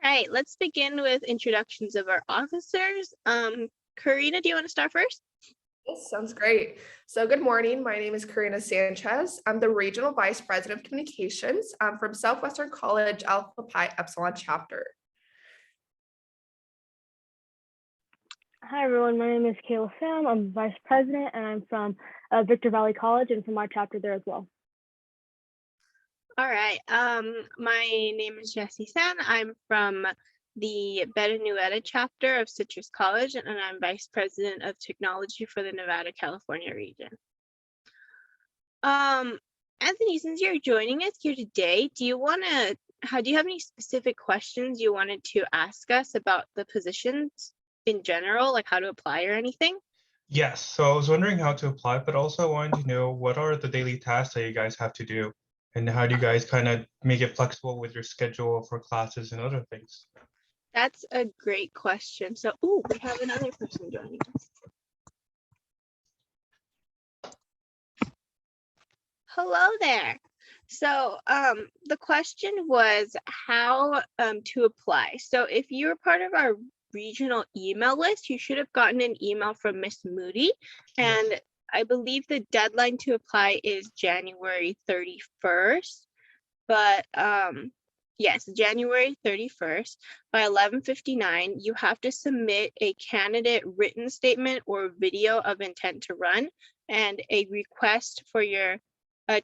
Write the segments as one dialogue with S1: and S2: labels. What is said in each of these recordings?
S1: All right, let's begin with introductions of our officers. Karina, do you want to start first?
S2: Yes, sounds great. So good morning. My name is Karina Sanchez. I'm the Regional Vice President of Communications. I'm from Southwestern College Alpha Pi Epsilon chapter.
S3: Hi everyone, my name is Kayla Pham. I'm Vice President and I'm from Victor Valley College and from our chapter there as well.
S1: All right, my name is Jessie San. I'm from the Beta Nueta chapter of Citrus College, and I'm Vice President of Technology for the Nevada, California region. Anthony, since you're joining us here today, do you have any specific questions you wanted to ask us about the positions in general, like how to apply or anything?
S4: Yes, so I was wondering how to apply, but also I wanted to know what are the daily tasks that you guys have to do, and how do you guys kind of make it flexible with your schedule for classes and other things?
S1: That's a great question. So, we have another person joining us. Hello there. So the question was how to apply. So if you're part of our regional email list, you should have gotten an email from Miss Moody, and
S4: Yes.
S1: I believe the deadline to apply is January 31st. But yes, January 31st by 11:59, you have to submit a candidate written statement or video of intent to run and a request for your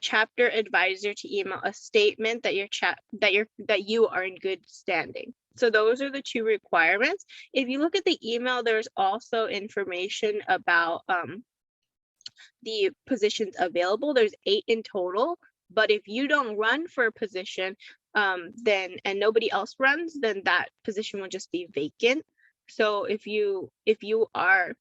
S1: chapter advisor to email a statement that you are in good standing. So those are the two requirements. If you look at the email, there's also information about the positions available. There's 8 in total, but if you don't run for a position, then and nobody else runs, then that position will just be vacant. So if you are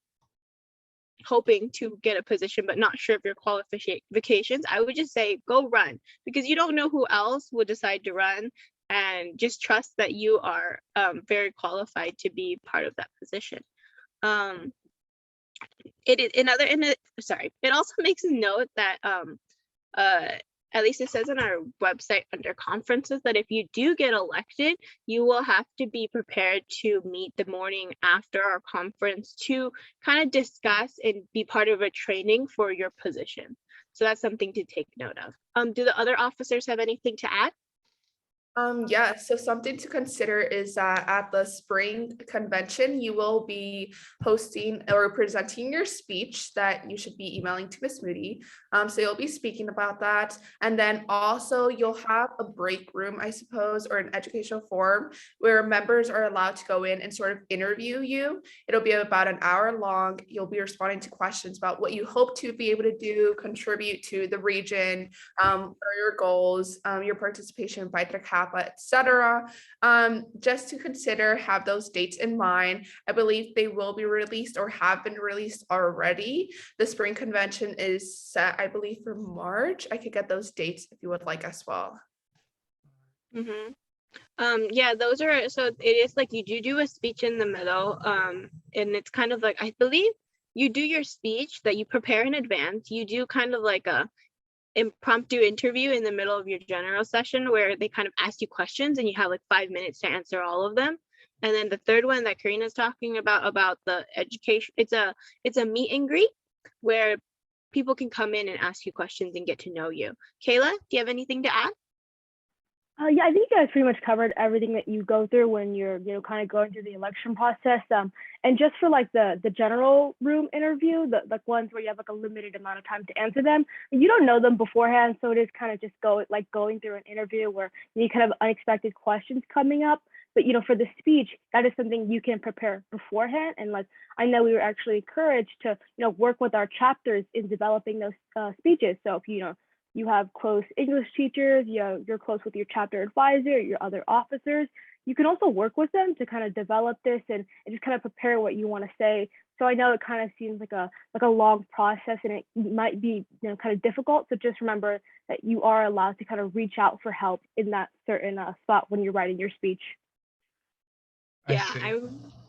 S1: hoping to get a position but not sure of your qualifications, I would just say go run, because you don't know who else will decide to run, and just trust that you are very qualified to be part of that position. It also makes a note that at least it says on our website under conferences that if you do get elected, you will have to be prepared to meet the morning after our conference to kind of discuss and be part of a training for your position. So that's something to take note of. Do the other officers have anything to add?
S2: Yeah, so something to consider is that at the spring convention, you will be hosting or presenting your speech that you should be emailing to Miss Moody. So you'll be speaking about that. And then also you'll have a break room, I suppose, or an educational forum where members are allowed to go in and sort of interview you. It'll be about an hour long. You'll be responding to questions about what you hope to be able to do, contribute to the region, or your goals, your participation by the Kappa, etc. Just to consider, have those dates in mind. I believe they will be released or have been released already. The spring convention is set, I believe, for March. I could get those dates if you would like as well.
S1: Yeah, those are, so it is like you do a speech in the middle, and it's kind of like, I believe you do your speech that you prepare in advance. You do kind of like a impromptu interview in the middle of your general session where they kind of ask you questions and you have like 5 minutes to answer all of them. And then the third one that Karina's talking about the education, it's a meet and greet where people can come in and ask you questions and get to know you. Kayla, do you have anything to add?
S3: Yeah, I think you guys pretty much covered everything that you go through when you're, kind of going through the election process. And just for like the general room interview, the ones where you have like a limited amount of time to answer them, you don't know them beforehand, so it is kind of just going through an interview where you kind of unexpected questions coming up. But for the speech, that is something you can prepare beforehand. And like I know we were actually encouraged to work with our chapters in developing those speeches. So if you have close English teachers, you're close with your chapter advisor, your other officers, you can also work with them to kind of develop this and just kind of prepare what you want to say. So I know it kind of seems like a long process and it might be kind of difficult. So just remember that you are allowed to kind of reach out for help in that certain spot when you're writing your speech.
S1: Yeah, I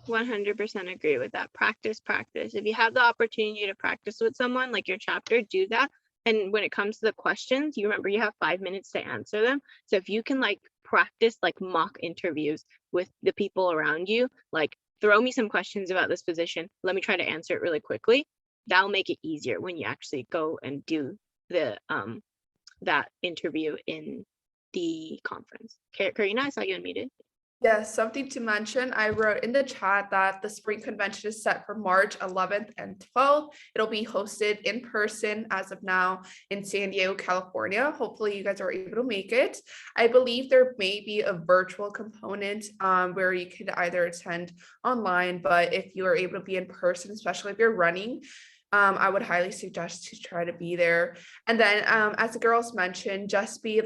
S1: 100% agree with that. Practice. If you have the opportunity to practice with someone like your chapter, do that. And when it comes to the questions, you remember you have 5 minutes to answer them. So if you can like practice like mock interviews with the people around you. Like, throw me some questions about this position. Let me try to answer it really quickly. That'll make it easier when you actually go and do the that interview in the conference. Karina, I saw you unmuted.
S2: Yes, something to mention. I wrote in the chat that the spring convention is set for March 11th and 12th. It'll be hosted in person as of now in San Diego, California. Hopefully you guys are able to make it. I believe there may be a virtual component where you could either attend online, but if you are able to be in person, especially if you're running, I would highly suggest to try to be there. And then as the girls mentioned, just be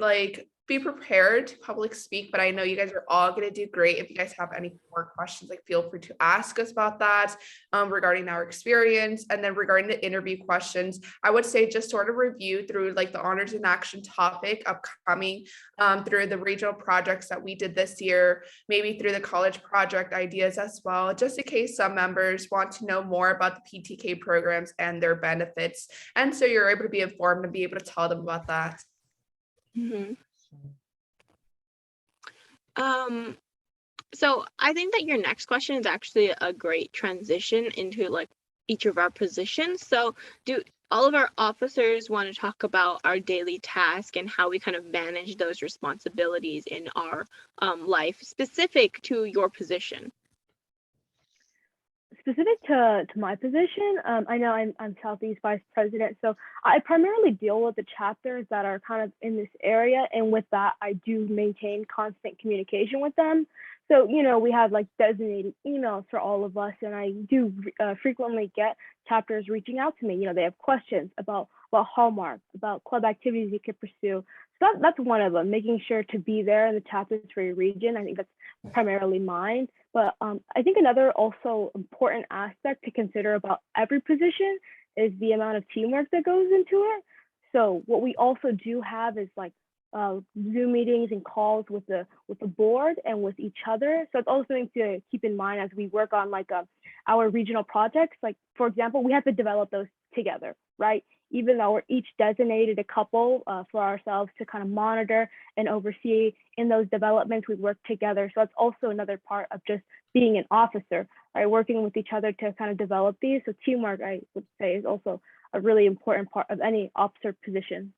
S2: prepared to public speak, but I know you guys are all going to do great. If you guys have any more questions, like feel free to ask us about that regarding our experience. And then regarding the interview questions, I would say just sort of review through like the honors in action topic upcoming through the regional projects that we did this year, maybe through the college project ideas as well, just in case some members want to know more about the PTK programs and their benefits. And so you're able to be informed and be able to tell them about that.
S1: Mm-hmm. So I think that your next question is actually a great transition into like each of our positions. So do all of our officers want to talk about our daily task and how we kind of manage those responsibilities in our life specific to your position?
S3: Specific to my position, I know I'm Southeast Vice President, so I primarily deal with the chapters that are kind of in this area, and with that, I do maintain constant communication with them. So, you know, we have like designated emails for all of us, and I do frequently get chapters reaching out to me. You know, they have questions about Hallmark, about club activities you could pursue. So that's one of them, making sure to be there in the chapters for your region. I think that's primarily mine. But I think another also important aspect to consider about every position is the amount of teamwork that goes into it. So what we also do have is like Zoom meetings and calls with the board and with each other. So it's also something to keep in mind as we work on like our regional projects. Like, for example, we have to develop those together, right? Even though we're each designated a couple for ourselves to kind of monitor and oversee in those developments, we work together. So that's also another part of just being an officer, right? Working with each other to kind of develop these. So teamwork, I would say, is also a really important part of any officer position.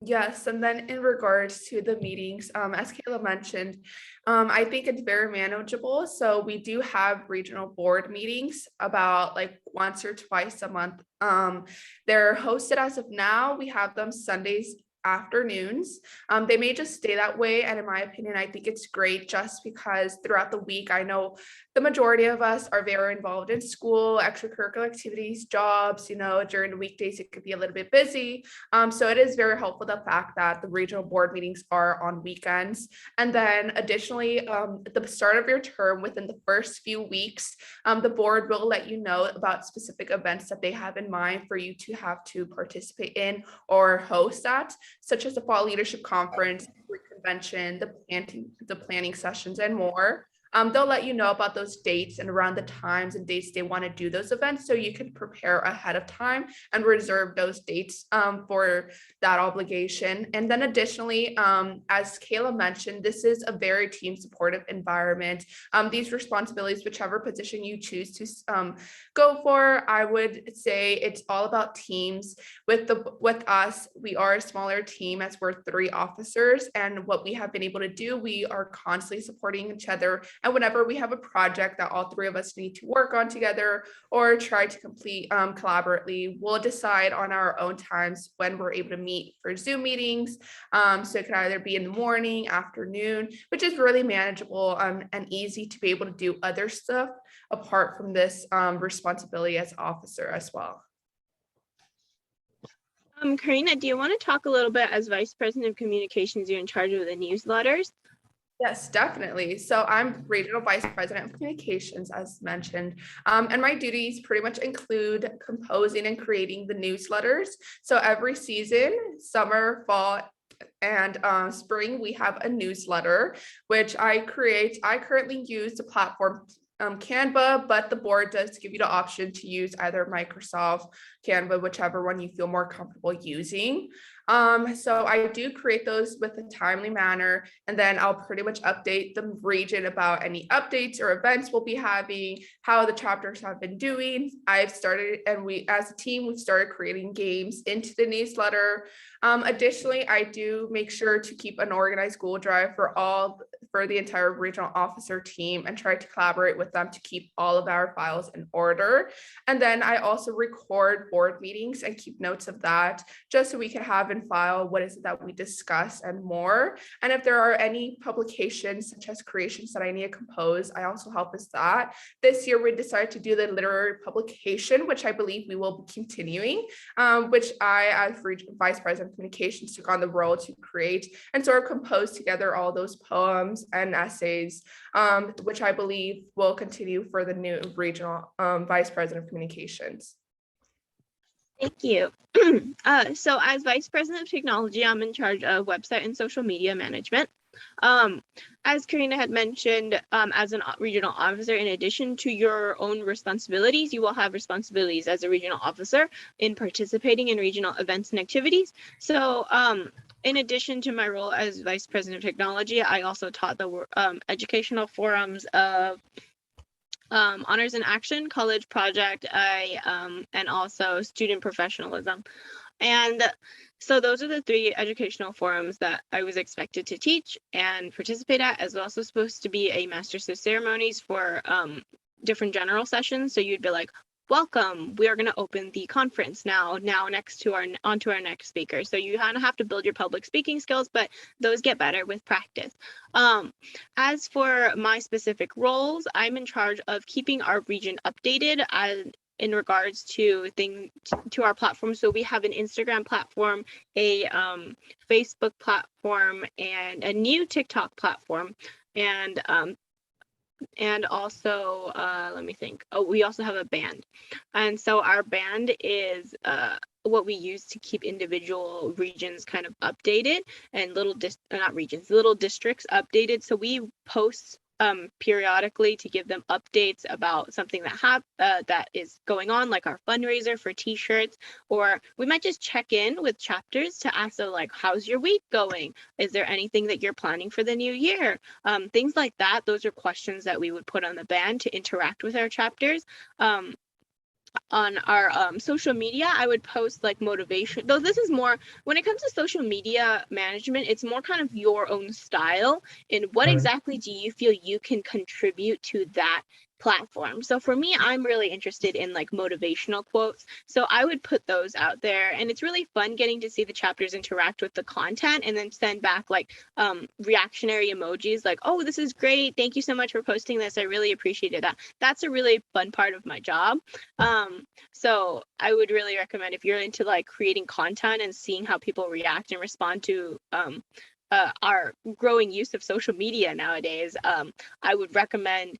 S2: Yes, and then in regards to the meetings, as Kayla mentioned, I think it's very manageable. So we do have regional board meetings about like once or twice a month. They're hosted as of now. We have them Sundays afternoons. They may just stay that way. And in my opinion, I think it's great just because throughout the week, I know the majority of us are very involved in school, extracurricular activities, jobs, you know, during the weekdays, it could be a little bit busy. So it is very helpful, the fact that the regional board meetings are on weekends. And then additionally, at the start of your term, within the first few weeks, the board will let you know about specific events that they have in mind for you to have to participate in or host at, such as the Fall Leadership Conference, convention, the planning sessions, and more. They'll let you know about those dates and around the times and dates they want to do those events, so you can prepare ahead of time and reserve those dates for that obligation. And then additionally, as Kayla mentioned, this is a very team supportive environment. These responsibilities, whichever position you choose to go for, I would say it's all about teams. With us, we are a smaller team as we're 3 officers, and what we have been able to do, we are constantly supporting each other. And whenever we have a project that all 3 of us need to work on together or try to complete collaboratively, we'll decide on our own times when we're able to meet for Zoom meetings. So it could either be in the morning, afternoon, which is really manageable and easy to be able to do other stuff apart from this responsibility as officer as well.
S1: Karina, do you want to talk a little bit, as Vice President of Communications, you're in charge of the newsletters?
S2: Yes, definitely. So I'm Regional Vice President of Communications, as mentioned, and my duties pretty much include composing and creating the newsletters. So every season, summer, fall, and spring, we have a newsletter, which I create. I currently use the platform Canva, but the board does give you the option to use either Microsoft, Canva, whichever one you feel more comfortable using. So I do create those with a timely manner, and then I'll pretty much update the region about any updates or events we'll be having, how the chapters have been doing. I've started, and we as a team, we've started creating games into the newsletter. Additionally, I do make sure to keep an organized Google Drive for the entire regional officer team and try to collaborate with them to keep all of our files in order. And then I also record board meetings and keep notes of that, just so we can have in file what is it that we discuss and more. And if there are any publications such as creations that I need to compose, I also help with that. This year we decided to do the literary publication, which I believe we will be continuing, which I, as Vice President of Communications, took on the role to create and sort of compose together all those poems and essays, which I believe will continue for the new regional Vice President of Communications.
S1: Thank you. So as Vice President of Technology, I'm in charge of website and social media management. As Karina had mentioned, as a regional officer, in addition to your own responsibilities, you will have responsibilities as a regional officer in participating in regional events and activities. So in addition to my role as Vice President of Technology, I also taught the educational forums of Honors in Action, College Project, and also Student Professionalism. And so those are the 3 educational forums that I was expected to teach and participate at, as well as supposed to be a Masters of Ceremonies for different general sessions. So you'd be like, welcome, we are going to open the conference now onto our next speaker. So you kind of have to build your public speaking skills, but those get better with practice. As for my specific roles, I'm in charge of keeping our region updated in regards to our platform. So we have an Instagram platform, a Facebook platform, and a new TikTok platform. And also, let me think. Oh, we also have a band. And so our band is what we use to keep individual regions kind of updated and little districts updated. So we post periodically to give them updates about something that is going on, like our fundraiser for t-shirts, or we might just check in with chapters to ask them, like, how's your week going? Is there anything that you're planning for the new year? Things like that. Those are questions that we would put on the band to interact with our chapters. On our social media, I would post like motivation, though this is more, when it comes to social media management, it's more kind of your own style and what exactly do you feel you can contribute to that platform. So for me, I'm really interested in like motivational quotes. So I would put those out there, and it's really fun getting to see the chapters interact with the content and then send back like reactionary emojis like, oh, this is great. Thank you so much for posting this. I really appreciated that. That's a really fun part of my job. So I would really recommend, if you're into like creating content and seeing how people react and respond to our growing use of social media nowadays, I would recommend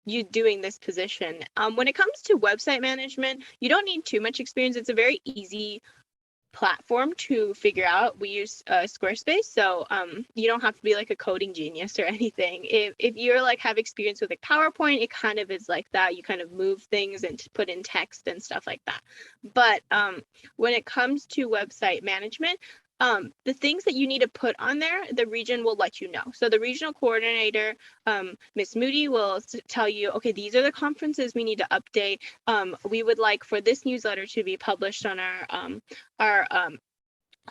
S1: you doing this position. When it comes to website management, you don't need too much experience. It's a very easy platform to figure out. We use Squarespace, so you don't have to be like a coding genius or anything. If you're like have experience with like PowerPoint, it kind of is like that. You kind of move things and put in text and stuff like that. But when it comes to website management, the things that you need to put on there, the region will let you know. So the regional coordinator, Ms. Moody, will tell you, okay, these are the conferences we need to update. We would like for this newsletter to be published on our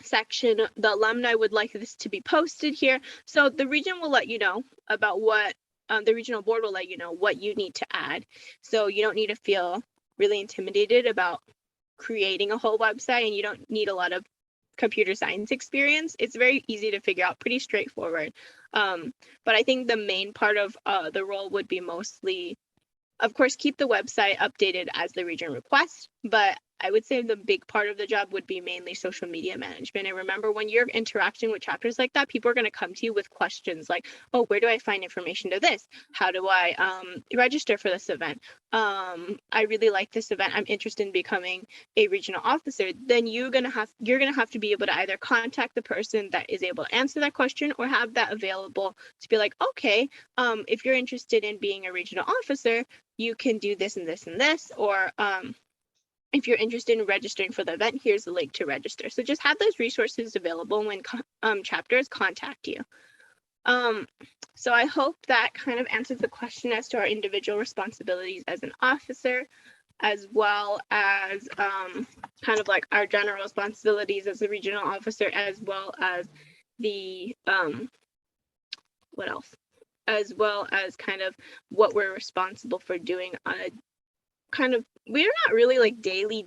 S1: section. The alumni would like this to be posted here. So the region will let you know about what, the regional board will let you know what you need to add. So you don't need to feel really intimidated about creating a whole website, and you don't need a lot of computer science experience. It's very easy to figure out, pretty straightforward. But I think the main part of the role would be mostly, of course, keep the website updated as the region requests, but I would say the big part of the job would be mainly social media management. And remember, when you're interacting with chapters like that, people are going to come to you with questions like, oh, where do I find information to this? How do I register for this event? I really like this event. I'm interested in becoming a regional officer. Then you're gonna have to be able to either contact the person that is able to answer that question, or have that available to be like, okay, if you're interested in being a regional officer, you can do this and this and this, or if you're interested in registering for the event, here's the link to register. So just have those resources available when chapters contact you. So I hope that kind of answers the question as to our individual responsibilities as an officer, as well as kind of like our general responsibilities as a regional officer, as well as the what else? As well as kind of what we're responsible for doing on a kind of, we're not really like daily,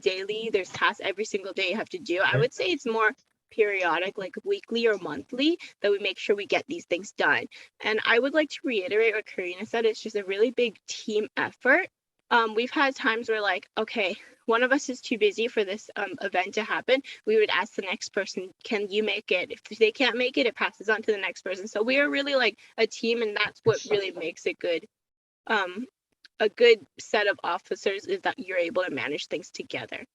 S1: there's tasks every single day you have to do. I would say it's more periodic, like weekly or monthly, that we make sure we get these things done. And I would like to reiterate what Karina said, it's just a really big team effort. We've had times where like, okay, one of us is too busy for this event to happen. We would ask the next person, can you make it? If they can't make it, it passes on to the next person. So we are really like a team, and that's what really makes it good. A good set of officers is that you're able to manage things together. Are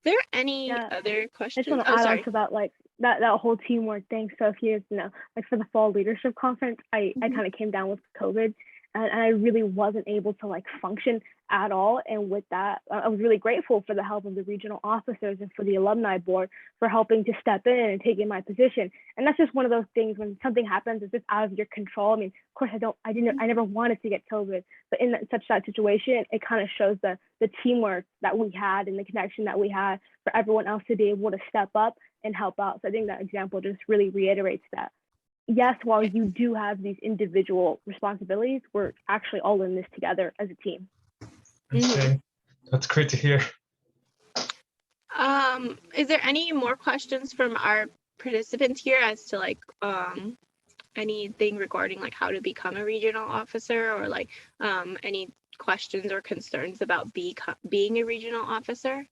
S1: there any
S3: Yeah,
S1: other
S3: I
S1: questions?
S3: just want to
S1: Oh,
S3: add on
S1: sorry.
S3: to that, like that whole teamwork thing. So if you know, like for the fall leadership conference, I kind of came down with COVID, and I really wasn't able to like function at all. And with that, I was really grateful for the help of the regional officers and for the alumni board for helping to step in and take in my position. And that's just one of those things when something happens, it's just out of your control. I mean, of course, I never wanted to get COVID, but in such that situation, it kind of shows the teamwork that we had and the connection that we had for everyone else to be able to step up and help out. So I think that example just really reiterates that. Yes, while you do have these individual responsibilities, we're actually all in this together as a team.
S4: I see. That's great to hear.
S1: Is there any more questions from our participants here as to like anything regarding like how to become a regional officer, or like any questions or concerns about being a regional officer?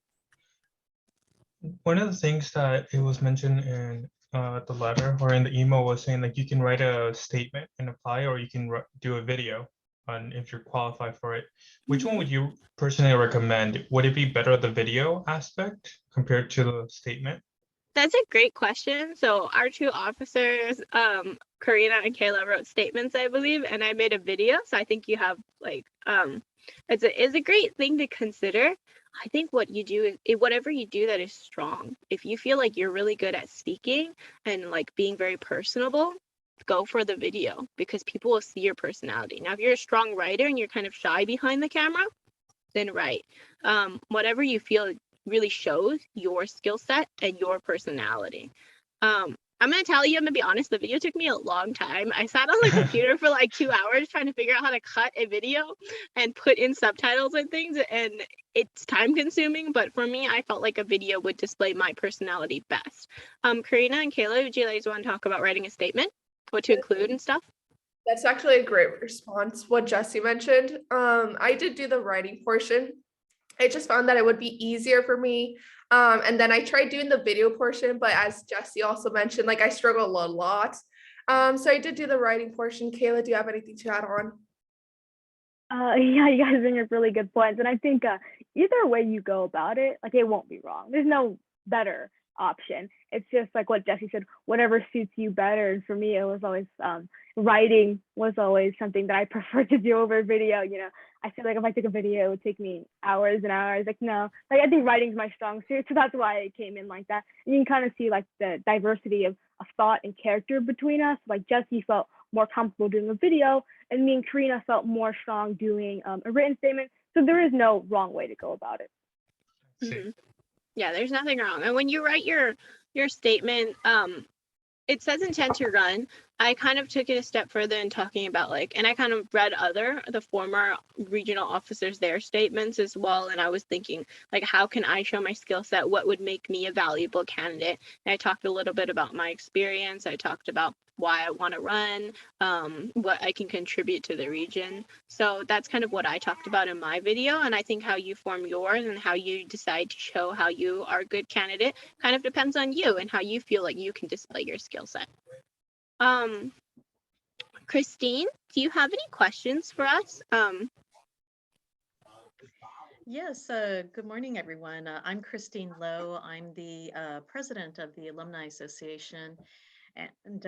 S4: One of the things that it was mentioned in the letter or in the email was saying like you can write a statement and apply, or you can do a video on if you're qualified for it. Which one would you personally recommend? Would it be better the video aspect compared to the statement?
S1: That's a great question. So our two officers, Karina and Kayla, wrote statements, I believe, and I made a video. So I think you have like, it's a great thing to consider. I think what you do is whatever you do that is strong. If you feel like you're really good at speaking and like being very personable, go for the video, because people will see your personality. Now, if you're a strong writer and you're kind of shy behind the camera, then write. Whatever you feel really shows your skill set and your personality. I'm gonna tell you, I'm gonna be honest, the video took me a long time. I sat on the computer for like 2 hours trying to figure out how to cut a video and put in subtitles and things, and it's time consuming, but for me, I felt like a video would display my personality best. Karina and Kayla, would you guys want to talk about writing a statement, what to include and stuff?
S2: That's actually a great response, what Jesse mentioned. I did do the writing portion. I just found that it would be easier for me. And then I tried doing the video portion, but as Jesse also mentioned, like I struggle a lot. So I did do the writing portion. Kayla, do you have anything to add on?
S3: Yeah, you guys bring up really good points. And I think either way you go about it, like it won't be wrong. There's no better option. It's just like what Jesse said, whatever suits you better. And for me, it was always writing was always something that I preferred to do over video. You know, I feel like if I took a video, it would take me hours and hours. Like, no, like I think writing's my strong suit. So that's why it came in like that. And you can kind of see like the diversity of thought and character between us. Like Jesse felt more comfortable doing a video, and me and Karina felt more strong doing a written statement. So there is no wrong way to go about it.
S1: Mm-hmm. Yeah, there's nothing wrong. And when you write your statement, it says intent to run. I kind of took it a step further in talking about like, and I kind of read the former regional officers, their statements as well. And I was thinking like, how can I show my skill set? What would make me a valuable candidate? And I talked a little bit about my experience. I talked about why I want to run, what I can contribute to the region. So that's kind of what I talked about in my video. And I think how you form yours and how you decide to show how you are a good candidate kind of depends on you and how you feel like you can display your skill set. Christine, do you have any questions for us?
S5: Yes, good morning, everyone. I'm Christine Lowe. I'm the president of the Alumni Association and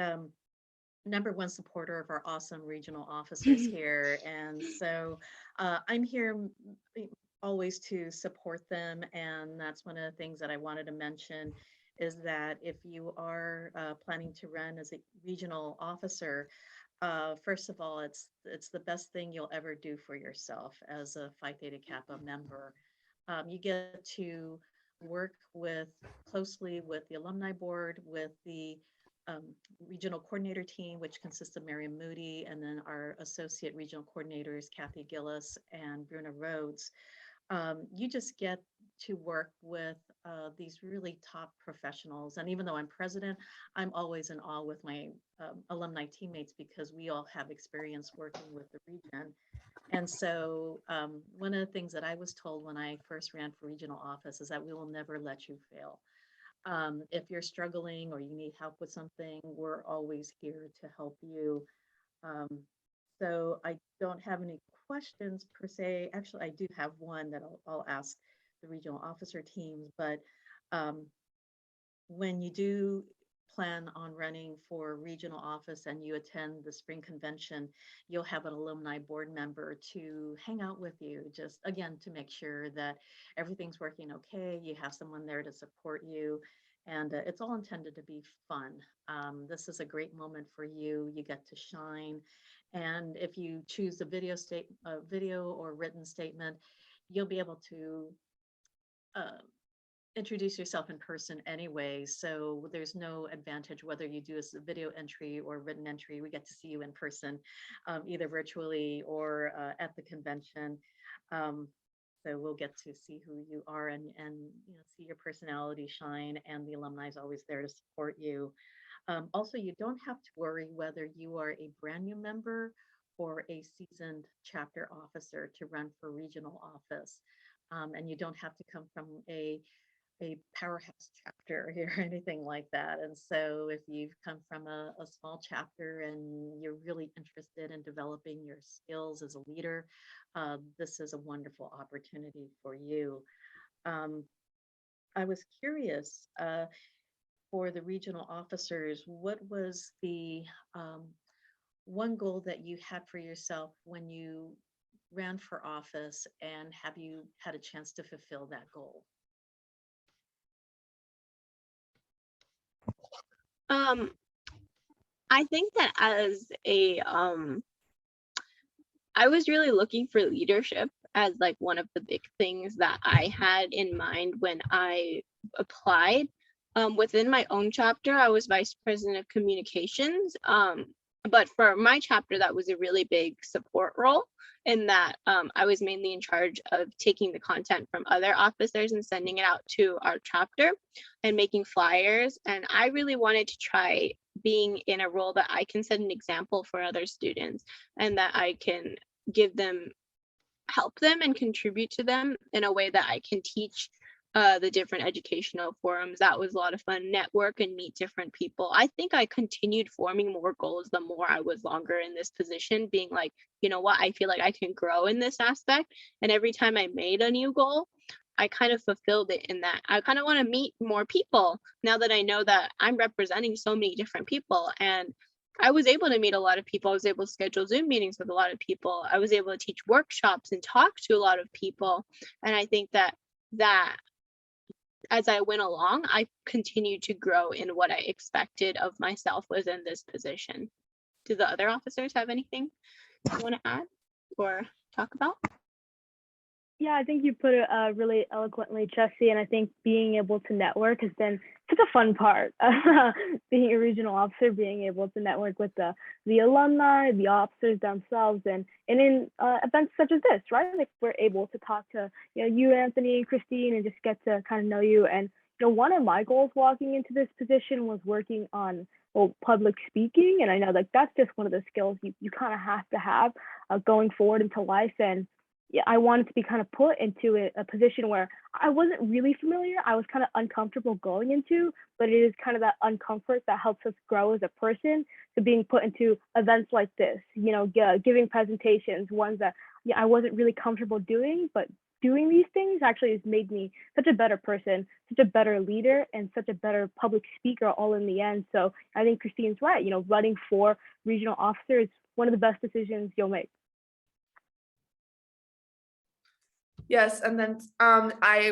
S5: #1 supporter of our awesome regional officers here. And so I'm here always to support them. And that's one of the things that I wanted to mention is that if you are planning to run as a regional officer, first of all, it's the best thing you'll ever do for yourself as a Phi Theta Kappa member. You get to work with closely with the alumni board, with the um, regional coordinator team, which consists of Miriam Moody, and then our associate regional coordinators, Kathy Gillis and Bruna Rhodes. You just get to work with these really top professionals. And even though I'm president, I'm always in awe with my alumni teammates because we all have experience working with the region. And so one of the things that I was told when I first ran for regional office is that we will never let you fail. If you're struggling or you need help with something, we're always here to help you. Um, so I don't have any questions per se. Actually, I do have one that I'll ask the regional officer teams, but um, when you do plan on running for regional office and you attend the spring convention, you'll have an alumni board member to hang out with you, just again, to make sure that everything's working okay. You have someone there to support you. And it's all intended to be fun. This is a great moment for you. You get to shine. And if you choose a video or written statement, you'll be able to uh, introduce yourself in person anyway. So there's no advantage whether you do a video entry or written entry. We get to see you in person, either virtually or at the convention. So we'll get to see who you are and you know, see your personality shine, and the alumni is always there to support you. Also, you don't have to worry whether you are a brand new member or a seasoned chapter officer to run for regional office. And you don't have to come from a powerhouse chapter or anything like that. And so if you've come from a small chapter and you're really interested in developing your skills as a leader, this is a wonderful opportunity for you. Um, I was curious for the regional officers, what was the one goal that you had for yourself when you ran for office, and have you had a chance to fulfill that goal?
S1: I think that as a I was really looking for leadership as like one of the big things that I had in mind when I applied. Within my own chapter, I was vice president of communications. But for my chapter, that was a really big support role in that I was mainly in charge of taking the content from other officers and sending it out to our chapter and making flyers. And I really wanted to try being in a role that I can set an example for other students and that I can give them, help them and contribute to them in a way that I can teach the different educational forums. That was a lot of fun. Network and meet different people. I think I continued forming more goals the more I was longer in this position, being like, you know what, I feel like I can grow in this aspect. And every time I made a new goal, I kind of fulfilled it in that I kind of want to meet more people now that I know that I'm representing so many different people. And I was able to meet a lot of people. I was able to schedule Zoom meetings with a lot of people. I was able to teach workshops and talk to a lot of people. And I think that as I went along, I continued to grow in what I expected of myself within this position. Do the other officers have anything you want to add or talk about?
S3: Yeah, I think you put it really eloquently, Chessie, and I think being able to network has been such a fun part. Being a regional officer, being able to network with the alumni, the officers themselves, and in events such as this, right? Like we're able to talk to you, Anthony, and Christine, and just get to kind of know you. And one of my goals walking into this position was working on public speaking, and I know like that's just one of the skills you kind of have to have going forward into life. And yeah, I wanted to be kind of put into a position where I wasn't really familiar. I was kind of uncomfortable going into, but it is kind of that uncomfort that helps us grow as a person. So being put into events like this, giving presentations, ones that I wasn't really comfortable doing, but doing these things actually has made me such a better person, such a better leader, and such a better public speaker all in the end. So I think Christine's right. Running for regional officer is one of the best decisions you'll make.
S2: Yes, and then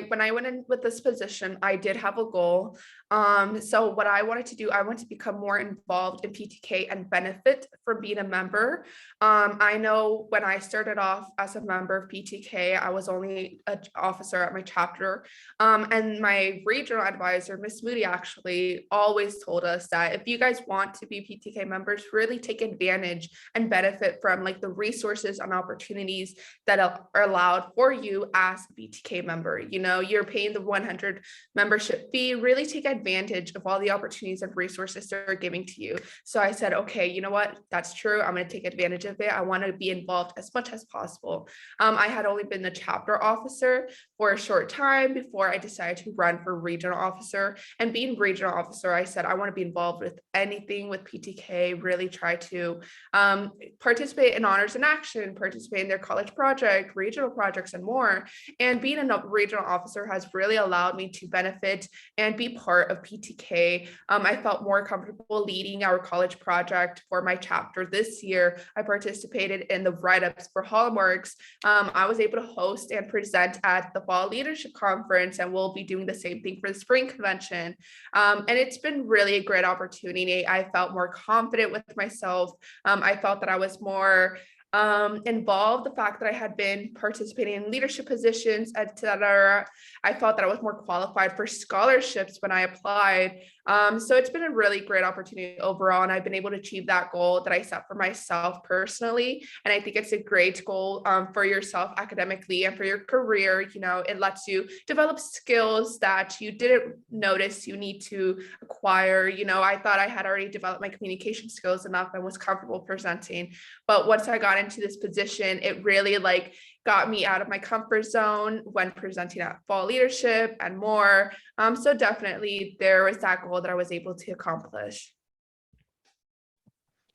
S2: when I went in with this position, I did have a goal. So what I wanted to do, I wanted to become more involved in PTK and benefit from being a member. I know when I started off as a member of PTK, I was only an officer at my chapter. And my regional advisor, Miss Moody, actually always told us that if you guys want to be PTK members, really take advantage and benefit from like the resources and opportunities that are allowed for you as a BTK member. You know, you're paying the 100 membership fee, really take advantage of all the opportunities and resources they're giving to you. So I said, okay, you know what? That's true. I'm going to take advantage of it. I want to be involved as much as possible. I had only been the chapter officer for a short time before I decided to run for regional officer. And being regional officer, I said, I want to be involved with anything with PTK, really try to participate in honors in action, participate in their college project, regional projects, and more. And being a regional officer has really allowed me to benefit and be part of PTK. I felt more comfortable leading our college project for my chapter this year. I participated in the write-ups for Hallmarks. I was able to host and present at the Fall Leadership Conference, and we'll be doing the same thing for the Spring Convention. And it's been really a great opportunity. I felt more confident with myself. I felt that I was more involved, the fact that I had been participating in leadership positions, etc. I felt that I was more qualified for scholarships when I applied. So it's been a really great opportunity overall, and I've been able to achieve that goal that I set for myself personally. And I think it's a great goal for yourself academically and for your career. You know, it lets you develop skills that you didn't notice you need to acquire. You know, I thought I had already developed my communication skills enough and was comfortable presenting, but once I got into this position, it really like got me out of my comfort zone when presenting at Fall Leadership and more. So definitely there was that goal that I was able to accomplish.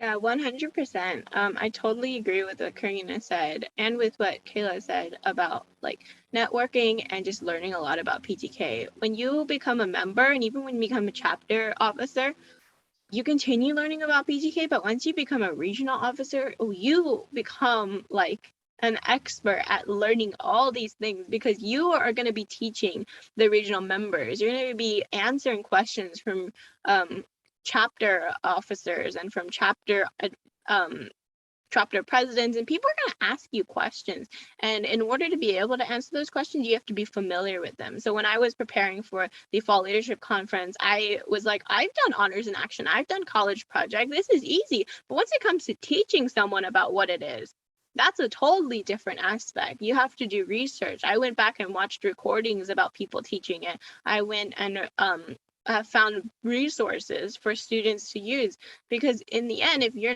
S1: Yeah, 100%. I totally agree with what Karina said and with what Kayla said about like networking and just learning a lot about PTK. When you become a member and even when you become a chapter officer, you continue learning about PTK, but once you become a regional officer, you become like an expert at learning all these things because you are going to be teaching the regional members. You're going to be answering questions from chapter officers and from chapter presidents, and people are going to ask you questions, and in order to be able to answer those questions you have to be familiar with them. So when I was preparing for the Fall Leadership Conference, I was like, I've done honors in action, I've done college project, this is easy. But once it comes to teaching someone about what it is, that's a totally different aspect. You have to do research. I went back and watched recordings about people teaching it. I went and found resources for students to use, because in the end, if you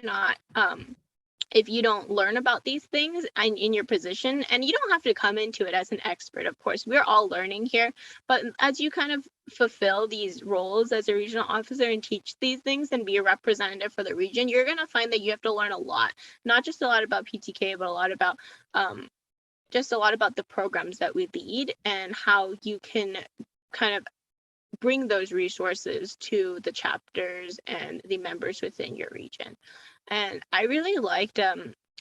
S1: don't learn about these things in your position, and you don't have to come into it as an expert, of course, we're all learning here, but as you kind of fulfill these roles as a regional officer and teach these things and be a representative for the region, you're going to find that you have to learn a lot, not just a lot about PTK, but a lot about the programs that we lead and how you can kind of bring those resources to the chapters and the members within your region. And I really liked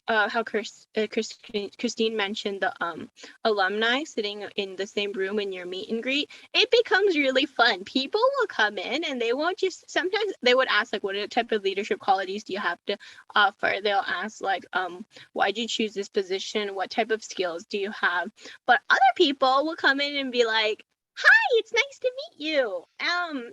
S1: how Christine mentioned the alumni sitting in the same room in your meet and greet. It becomes really fun. People will come in and they won't just, sometimes they would ask like, what type of leadership qualities do you have to offer? They'll ask like, why'd you choose this position? What type of skills do you have? But other people will come in and be like, hi, it's nice to meet you.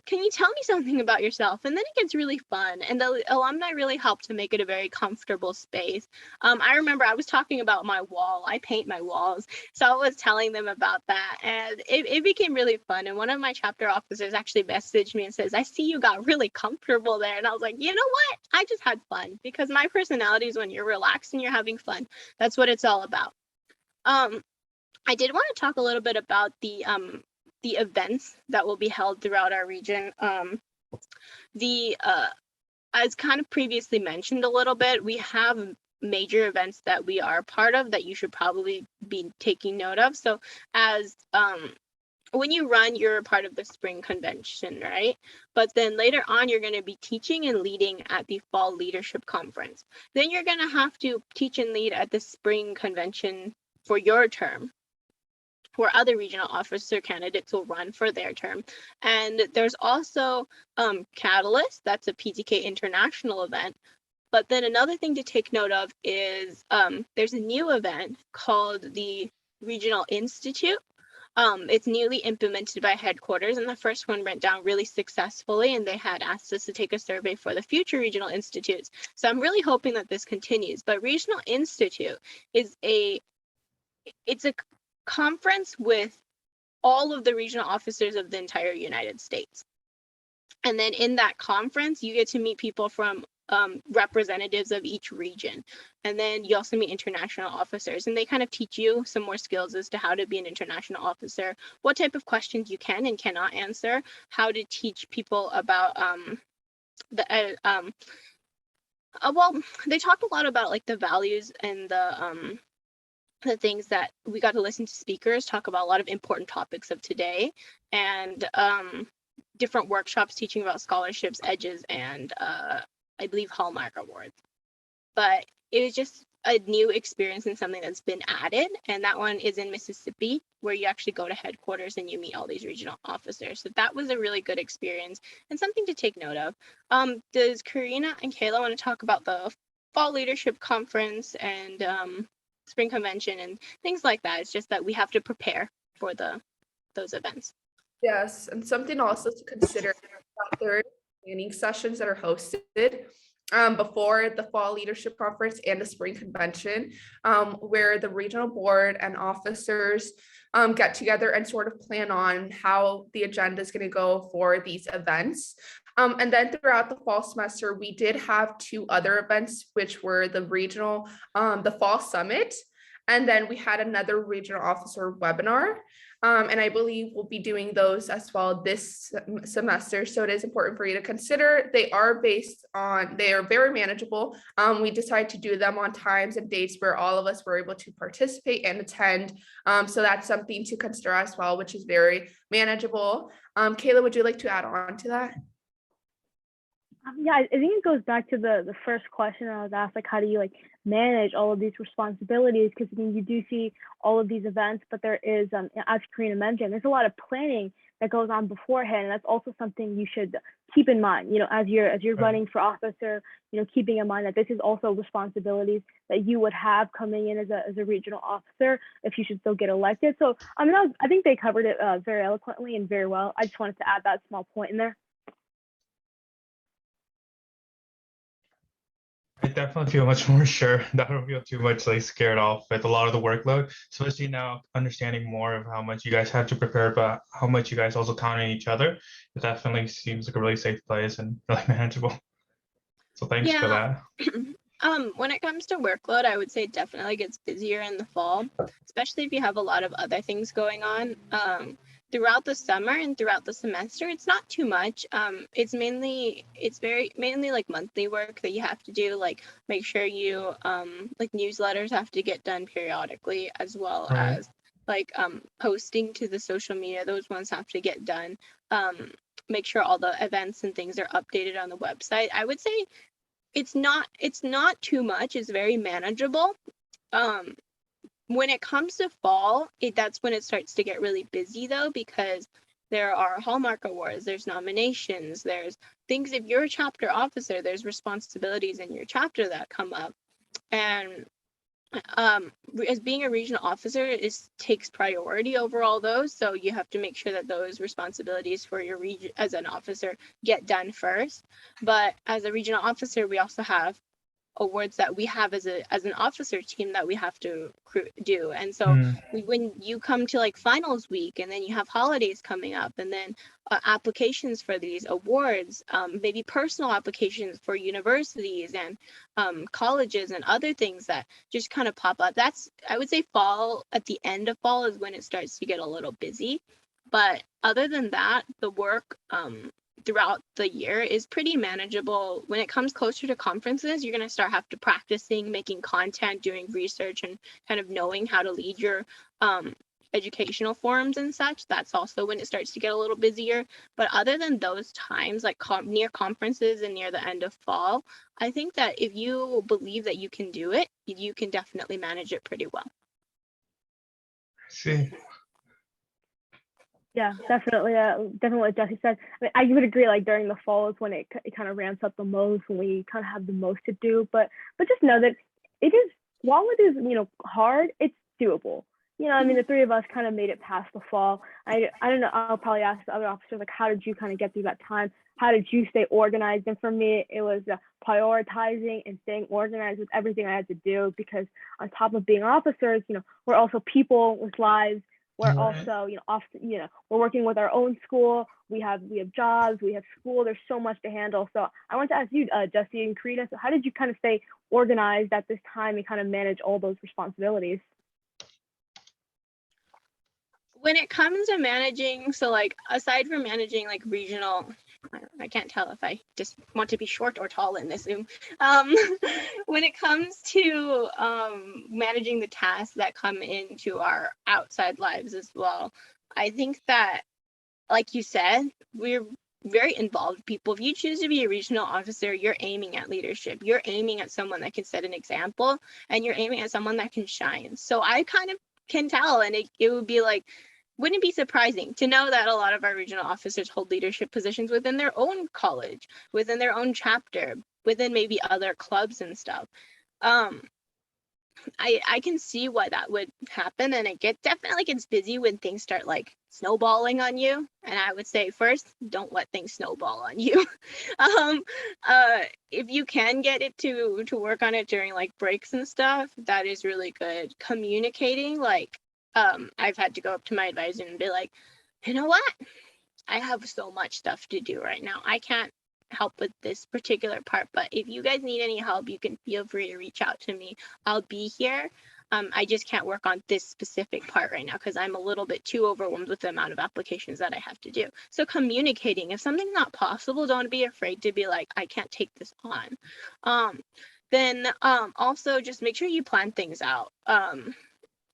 S1: Can you tell me something about yourself? And then it gets really fun. And the alumni really helped to make it a very comfortable space. I remember I was talking about my wall. I paint my walls. So I was telling them about that. And it became really fun. And one of my chapter officers actually messaged me and says, I see you got really comfortable there. And I was like, you know what? I just had fun, because my personality is when you're relaxed and you're having fun. That's what it's all about. I did want to talk a little bit about the events that will be held throughout our region. As kind of previously mentioned a little bit, we have major events that we are part of that you should probably be taking note of. So as when you run, you're a part of the Spring Convention, right? But then later on, you're going to be teaching and leading at the Fall Leadership Conference. Then you're going to have to teach and lead at the Spring Convention for your term. where other regional officer candidates will run for their term. And there's also Catalyst, that's a PTK international event. But then another thing to take note of is there's a new event called the Regional Institute. It's newly implemented by headquarters, and the first one went down really successfully, and they had asked us to take a survey for the future regional institutes. So I'm really hoping that this continues. But Regional Institute is it's a conference with all of the regional officers of the entire United States. And then in that conference, you get to meet people from representatives of each region. And then you also meet international officers, and they kind of teach you some more skills as to how to be an international officer, what type of questions you can and cannot answer, how to teach people about well, they talked a lot about like the values and the things that we got to listen to speakers talk about a lot of important topics of today, and different workshops teaching about scholarships, edges, and I believe Hallmark Awards. But it was just a new experience and something that's been added. And that one is in Mississippi, where you actually go to headquarters and you meet all these regional officers. So that was a really good experience and something to take note of. Does Karina and Kayla want to talk about the Fall Leadership Conference and Spring Convention and things like that? It's just that we have to prepare for those events.
S2: Yes, and something also to consider, that there are planning sessions that are hosted before the Fall Leadership Conference and the Spring Convention, where the regional board and officers get together and sort of plan on how the agenda is going to go for these events. And then throughout the fall semester, we did have 2 other events, which were the regional, the Fall Summit, and then we had another regional officer webinar. And I believe we'll be doing those as well this semester. So it is important for you to consider. They are very manageable. We decided to do them on times and dates where all of us were able to participate and attend. So that's something to consider as well, which is very manageable. Kayla, would you like to add on to that?
S3: Yeah, I think it goes back to the first question I was asked, like, how do you like manage all of these responsibilities? Because I mean, you do see all of these events, but there is, as Karina mentioned, there's a lot of planning that goes on beforehand, and that's also something you should keep in mind. You know, as you're running for officer, you know, keeping in mind that this is also responsibilities that you would have coming in as a regional officer if you should still get elected. So I mean, I think they covered it very eloquently and very well. I just wanted to add that small point in there.
S4: I definitely feel much more sure. That I don't feel too much like scared off with a lot of the workload, especially now understanding more of how much you guys have to prepare, but how much you guys also count on each other. It definitely seems like a really safe place and really manageable. So thanks for
S1: Yeah.
S4: that.
S1: When it comes to workload, I would say it definitely gets busier in the fall, especially if you have a lot of other things going on. Throughout the summer and throughout the semester, it's not too much. It's mainly like monthly work that you have to do, like make sure you like newsletters have to get done periodically, as well
S4: Right.
S1: as like posting to the social media. Those ones have to get done. Make sure all the events and things are updated on the website. I would say it's not too much. It's very manageable. When it comes to fall, that's when it starts to get really busy though, because there are Hallmark Awards, there's nominations, there's things. If you're a chapter officer, there's responsibilities in your chapter that come up. And as being a regional officer takes priority over all those. So you have to make sure that those responsibilities for your region as an officer get done first. But as a regional officer, we also have awards that we have as an officer team that we have to do. And so when you come to like finals week, and then you have holidays coming up, and then applications for these awards, maybe personal applications for universities and colleges and other things that just kind of pop up. That's, I would say, fall, at the end of fall is when it starts to get a little busy. But other than that, the work throughout the year is pretty manageable. When it comes closer to conferences, you're going to start have to practicing making content, doing research, and kind of knowing how to lead your educational forums and such. That's also when it starts to get a little busier. But other than those times, like near conferences and near the end of fall, I think that if you believe that you can do it, you can definitely manage it pretty well.
S4: See,
S3: Yeah, definitely. Definitely what Jesse said. I mean, I would agree. Like during the fall is when it kind of ramps up the most, when we kind of have the most to do. But just know that it is, while it is hard, it's doable. I mean, the three of us kind of made it past the fall. I don't know. I'll probably ask the other officers like, how did you kind of get through that time? How did you stay organized? And for me, it was prioritizing and staying organized with everything I had to do, because on top of being officers, we're also people with lives. We're
S4: Right.
S3: also, we're working with our own school. We have jobs, we have school. There's so much to handle. So I want to ask you, Jesse and Karina, so how did you kind of stay organized at this time and kind of manage all those responsibilities?
S1: When it comes to managing, so like aside from managing like regional, I can't tell if I just want to be short or tall in this Zoom. When it comes to managing the tasks that come into our outside lives as well, I think that, like you said, we're very involved people. If you choose to be a regional officer, you're aiming at leadership. You're aiming at someone that can set an example, and you're aiming at someone that can shine. So I kind of can tell, and it would be like, wouldn't it be surprising to know that a lot of our regional officers hold leadership positions within their own college, within their own chapter, within maybe other clubs and stuff. I can see why that would happen, and it definitely gets busy when things start like snowballing on you. And I would say first, don't let things snowball on you. If you can get it to work on it during like breaks and stuff, that is really good. Communicating, like I've had to go up to my advisor and be like, you know what? I have so much stuff to do right now. I can't help with this particular part, but if you guys need any help, you can feel free to reach out to me. I'll be here. I just can't work on this specific part right now because I'm a little bit too overwhelmed with the amount of applications that I have to do. So communicating, if something's not possible, don't be afraid to be like, I can't take this on. Then also just make sure you plan things out.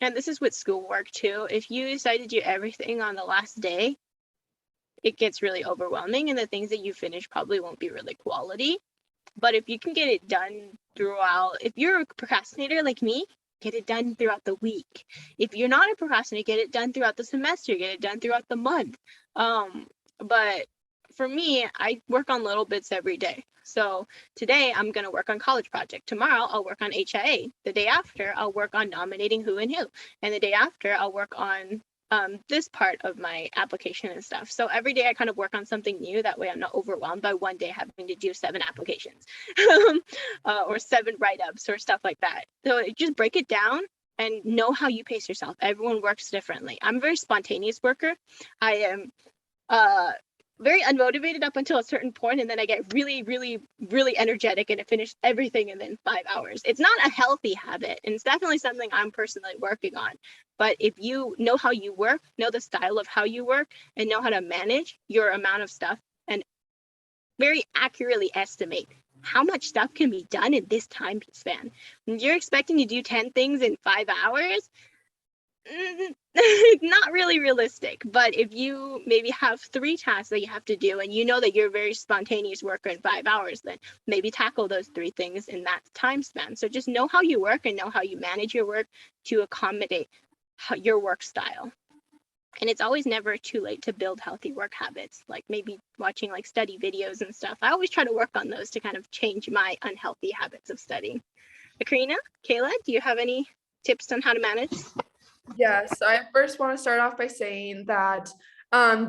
S1: And this is with schoolwork too. If you decide to do everything on the last day, it gets really overwhelming, and the things that you finish probably won't be really quality. But if you can get it done throughout, if you're a procrastinator like me, get it done throughout the week. If you're not a procrastinator, get it done throughout the semester, get it done throughout the month. But for me, I work on little bits every day. So today I'm going to work on college project. Tomorrow I'll work on HIA. The day after I'll work on nominating who and who. And the day after I'll work on this part of my application and stuff. So every day I kind of work on something new. That way I'm not overwhelmed by one day having to do 7 applications or 7 write-ups or stuff like that. So just break it down and know how you pace yourself. Everyone works differently. I'm a very spontaneous worker. I am very unmotivated up until a certain point, and then I get really, really, really energetic and I finish everything in 5 hours. It's not a healthy habit, and it's definitely something I'm personally working on. But if you know how you work, know the style of how you work, and know how to manage your amount of stuff, and very accurately estimate how much stuff can be done in this time span. When you're expecting to do 10 things in 5 hours, not really realistic. But if you maybe have 3 tasks that you have to do, and you know that you're a very spontaneous worker in 5 hours, then maybe tackle those 3 things in that time span. So just know how you work and know how you manage your work to accommodate your work style. And it's always never too late to build healthy work habits, like maybe watching like study videos and stuff. I always try to work on those to kind of change my unhealthy habits of studying. Karina, Kayla, do you have any tips on how to manage?
S2: Yes, I first want to start off by saying that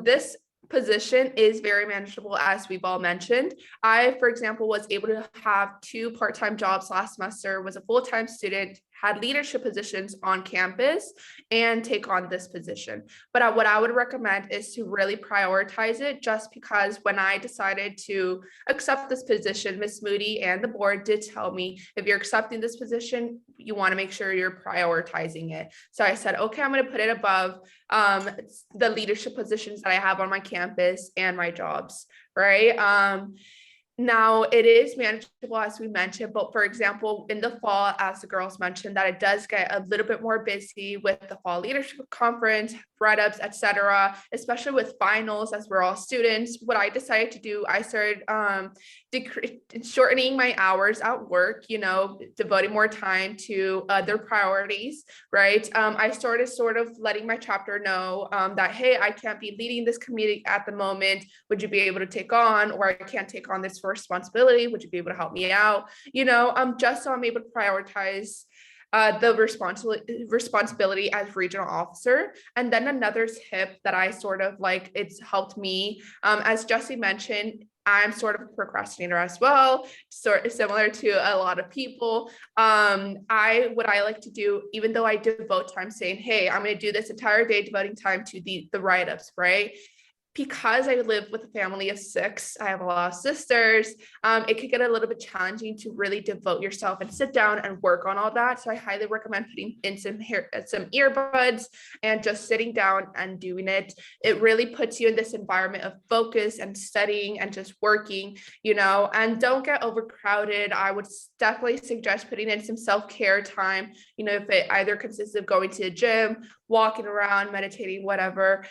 S2: this position is very manageable, as we've all mentioned. I, for example, was able to have 2 part-time jobs last semester, was a full-time student, had leadership positions on campus, and take on this position. But what I would recommend is to really prioritize it, just because when I decided to accept this position, Ms. Moody and the board did tell me, if you're accepting this position, you want to make sure you're prioritizing it. So I said, okay, I'm going to put it above the leadership positions that I have on my campus and my jobs, right? Now it is manageable, as we mentioned, but for example, in the fall, as the girls mentioned, that it does get a little bit more busy with the fall leadership conference, write-ups, etc., especially with finals, as we're all students. What I decided to do, I started shortening my hours at work, devoting more time to other priorities, right? I started sort of letting my chapter know that, hey, I can't be leading this committee at the moment. Would you be able to take on, or I can't take on this responsibility? Would you be able to help me out? Just so I'm able to prioritize the responsibility as regional officer. And then another tip that I sort of like, it's helped me, as Jesse mentioned, I'm sort of a procrastinator as well, sort of similar to a lot of people. What I like to do, even though I devote time saying, hey, I'm going to do this entire day devoting time to the write-ups, right? Because I live with a family of 6, I have a lot of sisters. It could get a little bit challenging to really devote yourself and sit down and work on all that. So I highly recommend putting in some earbuds and just sitting down and doing it. It really puts you in this environment of focus and studying and just working, and don't get overcrowded. I would definitely suggest putting in some self-care time, if it either consists of going to the gym, walking around, meditating, whatever,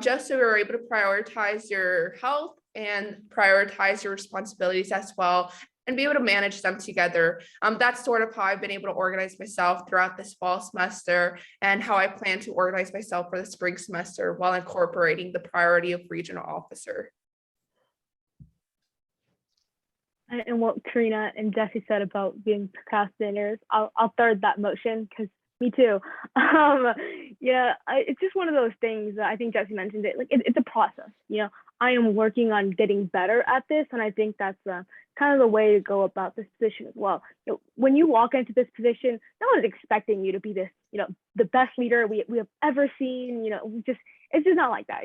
S2: just so you're able to prioritize your health and prioritize your responsibilities as well, and be able to manage them together. That's sort of how I've been able to organize myself throughout this fall semester, and how I plan to organize myself for the spring semester while incorporating the priority of regional officer.
S3: And what Karina and Jesse said about being procrastinators, I'll third that motion, because me too. It's just one of those things that I think Jesse mentioned it. Like it's a process. I am working on getting better at this, and I think that's kind of the way to go about this position as well. When you walk into this position, no one is expecting you to be this, the best leader we have ever seen. It's just not like that.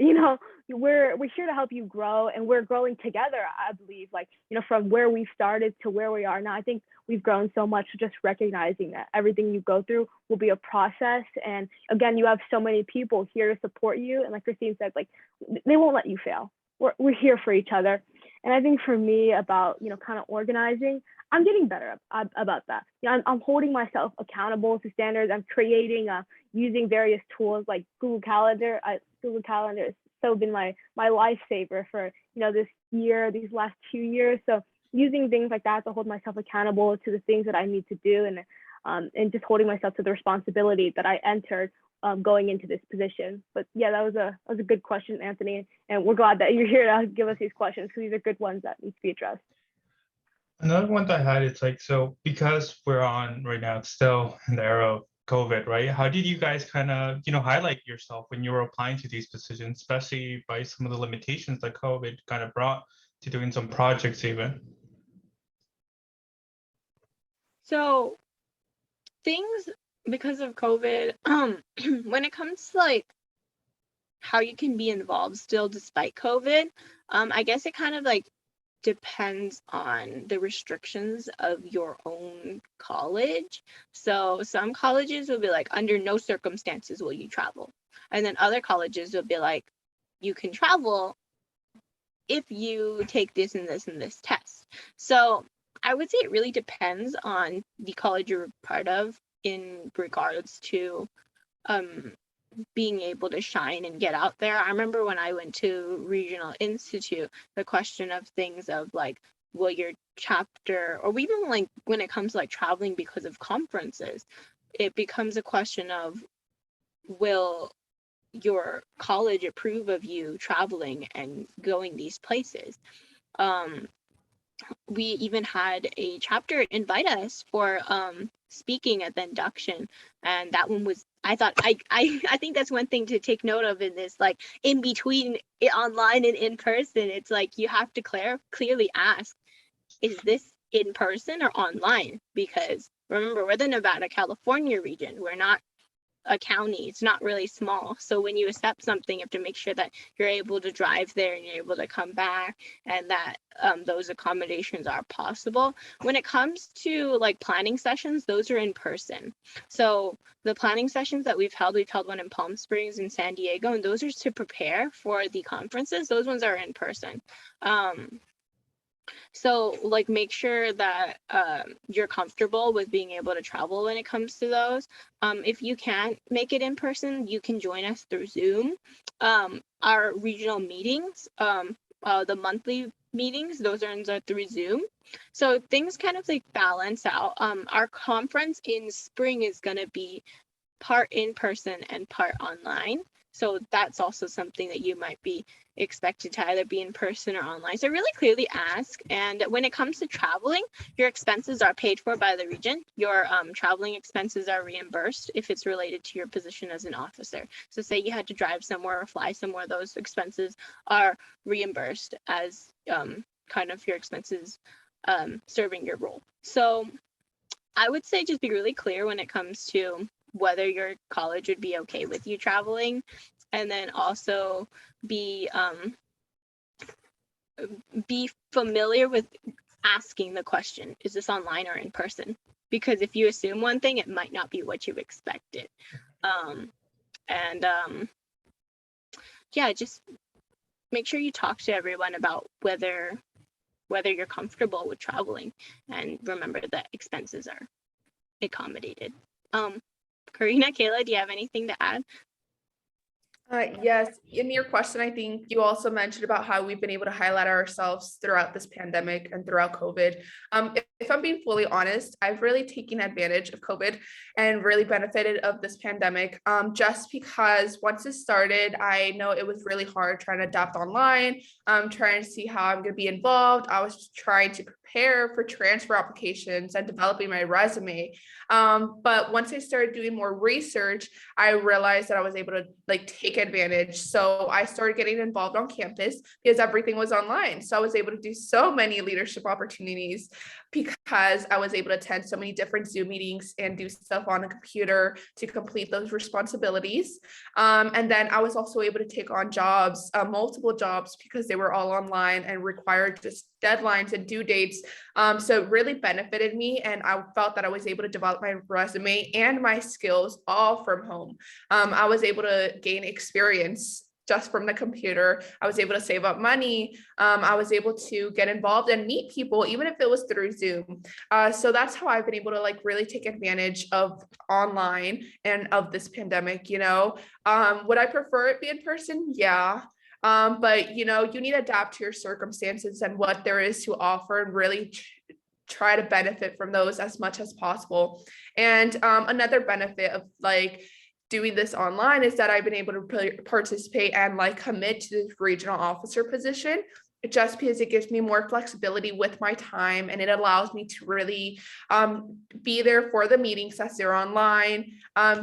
S3: We're here to help you grow, and we're growing together. I believe, from where we started to where we are now. I think we've grown so much, just recognizing that everything you go through will be a process. And again, you have so many people here to support you. And like Christine said, they won't let you fail. We're here for each other. And I think for me, about, kind of organizing, I'm getting better about that. I'm holding myself accountable to standards. I'm creating, using various tools like Google Calendar. Google Calendar has so been my lifesaver for, these last 2 years. So using things like that to hold myself accountable to the things that I need to do, and just holding myself to the responsibility that I entered going into this position. But yeah, that was a good question, Anthony. And we're glad that you're here to give us these questions, because these are good ones that need to be addressed.
S4: Another one that I had, it's like, so because we're on right now, it's still in the era of COVID, right? How did you guys kind of, highlight yourself when you were applying to these positions, especially by some of the limitations that COVID kind of brought to doing some projects even?
S1: So things, because of COVID, when it comes to how you can be involved still despite COVID, I guess it kind of depends on the restrictions of your own college. So some colleges will be under no circumstances will you travel. And then other colleges will be you can travel if you take this and this and this test. So I would say it really depends on the college you're part of in regards to being able to shine and get out there. I remember when I went to Regional Institute, the question of things of will your chapter, or even when it comes to traveling because of conferences, it becomes a question of, will your college approve of you traveling and going these places? We even had a chapter invite us for speaking at the induction, and that one was, I thought, I think that's one thing to take note of in this, in between online and in person. It's you have to clearly ask, is this in person or online? Because remember, we're the Nevada, California region. We're not a county. It's not really small. So when you accept something, you have to make sure that you're able to drive there and you're able to come back, and that those accommodations are possible. When it comes to planning sessions, those are in person. So the planning sessions that we've held one in Palm Springs and San Diego, and those are to prepare for the conferences. Those ones are in person. So like make sure that you're comfortable with being able to travel when it comes to those. If you can't make it in person, you can join us through Zoom. Our regional meetings, the monthly meetings, those are through Zoom. So things kind of like balance out. Our conference in spring is going to be part in person and part online. So that's also something that you might be expected to either be in person or online. So really clearly ask. And when it comes to traveling, your expenses are paid for by the region. Your traveling expenses are reimbursed if it's related to your position as an officer. So say you had to drive somewhere or fly somewhere, those expenses are reimbursed as kind of your expenses serving your role. So I would say just be really clear when it comes to whether your college would be okay with you traveling, and then also be familiar with asking the question, is this online or in person? Because if you assume one thing, it might not be what you expected. Yeah, just make sure you talk to everyone about whether you're comfortable with traveling, and remember that expenses are accommodated. Karina, Kayla, do you have anything to add?
S2: Yes, in your question, I think you also mentioned about how we've been able to highlight ourselves throughout this pandemic and throughout COVID. If I'm being fully honest, I've really taken advantage of COVID and really benefited of this pandemic. Just because once it started, I know it was really hard trying to adapt online, trying to see how I'm going to be involved. I was trying to prepare for transfer applications and developing my resume. But once I started doing more research, I realized that I was able to like take advantage. So I started getting involved on campus because everything was online. So I was able to do so many leadership opportunities because I was able to attend so many different Zoom meetings and do stuff on the computer to complete those responsibilities. And then I was also able to take on jobs, multiple jobs, because they were all online and required just deadlines and due dates. So it really benefited me. And I felt that I was able to develop my resume and my skills all from home. I was able to gain experience just from the computer. I was able to save up money. I was able to get involved and meet people, even if it was through Zoom. So that's how I've been able to like really take advantage of online and of this pandemic, you know. Would I prefer it be in person? Yeah. But you know, you need to adapt to your circumstances and what there is to offer and really try to benefit from those as much as possible. And another benefit of like doing this online is that I've been able to participate and like commit to this regional officer position, just because it gives me more flexibility with my time and it allows me to really be there for the meetings as they're online,